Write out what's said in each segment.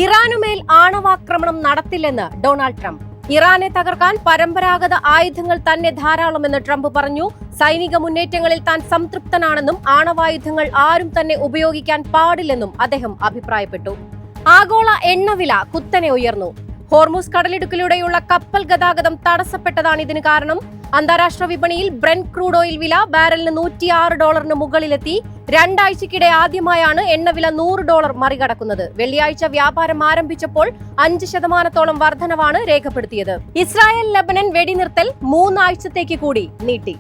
ഇറാനുമേൽ ആണവാക്രമണം നടത്തില്ലെന്ന് Donald Trump. ഇറാനെ തകർക്കാൻ പരമ്പരാഗത ആയുധങ്ങൾ തന്നെ ധാരാളമെന്ന് ട്രംപ് പറഞ്ഞു. സൈനിക മുന്നേറ്റങ്ങളിൽ താൻ സംതൃപ്തനാണെന്നും ആണവായുധങ്ങൾ ആരും തന്നെ ഉപയോഗിക്കാൻ പാടില്ലെന്നും അദ്ദേഹം അഭിപ്രായപ്പെട്ടു. ആഗോള എണ്ണവില കുത്തനെ ഉയർന്നു. ഹോർമുസ് കടലിടുക്കിലൂടെയുള്ള കപ്പൽ ഗതാഗതം തടസ്സപ്പെട്ടതാണ് ഇതിന് കാരണം. അന്താരാഷ്ട്ര വിപണിയിൽ ബ്രെന്റ് ക്രൂഡ് ഓയിൽ വില ബാരലിന് $106 മുകളിലെത്തി. രണ്ടാഴ്ചക്കിടെ ആദ്യമായാണ് എണ്ണവില $100 മറികടക്കുന്നത്. വെള്ളിയാഴ്ച വ്യാപാരം ആരംഭിച്ചപ്പോൾ 5% വർധനവാണ് രേഖപ്പെടുത്തിയത്. ഇസ്രായേൽ ലെബനൻ വെടിനിർത്തൽ 3 ആഴ്ചത്തേക്ക് കൂടി നീട്ടി.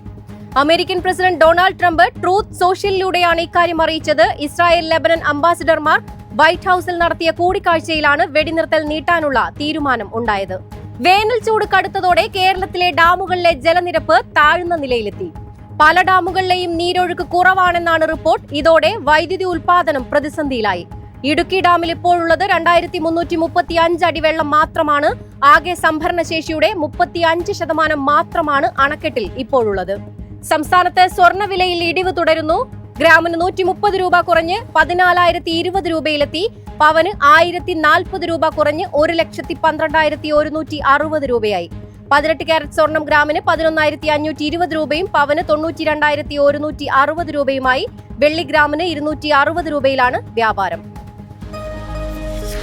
American president Donald Trump Truth സോഷ്യലിലൂടെയാണ് ഇക്കാര്യം അറിയിച്ചത്. ഇസ്രായേൽ ലെബനൻ അംബാസിഡർമാർ വൈറ്റ് ഹൌസിൽ നടത്തിയ കൂടിക്കാഴ്ചയിലാണ് വെടിനിർത്തൽ നീട്ടാനുള്ള തീരുമാനം ഉണ്ടായത്. വേനൽ ചൂട് കടുത്തതോടെ കേരളത്തിലെ ഡാമുകളിലെ ജലനിരപ്പ് താഴ്ന്ന നിലയിലെത്തി. പല ഡാമുകളിലെയും നീരൊഴുക്ക് കുറവാണെന്നാണ് റിപ്പോർട്ട്. ഇതോടെ വൈദ്യുതി ഉൽപാദനം പ്രതിസന്ധിയിലായി. ഇടുക്കി ഡാമിൽ ഇപ്പോഴുള്ളത് 2335 അടി വെള്ളം മാത്രമാണ്. ആകെ സംഭരണശേഷിയുടെ 35% മാത്രമാണ് അണക്കെട്ടിൽ ഇപ്പോഴുള്ളത്. സംസ്ഥാനത്ത് സ്വർണ്ണവിലയിൽ ഇടിവ് തുടരുന്നു. ഗ്രാമിന് 130 രൂപ കുറഞ്ഞ് 14,020 രൂപയിലെത്തി. പവന് 1,040 രൂപ കുറഞ്ഞ് 1,12,160 രൂപയായി. 18 കാരറ്റ് സ്വർണം ഗ്രാമിന് 11,520 രൂപയും പവന് 92,160 രൂപയുമായി. വെള്ളി ഗ്രാമിന് 260 രൂപയിലാണ് വ്യാപാരം.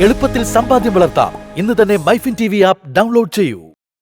എളുപ്പത്തിൽ സമ്പാദ്യം വളർത്താം. ഇന്ന് തന്നെ മൈഫിൻ TV ആപ്പ് ഡൗൺലോഡ് ചെയ്യൂ.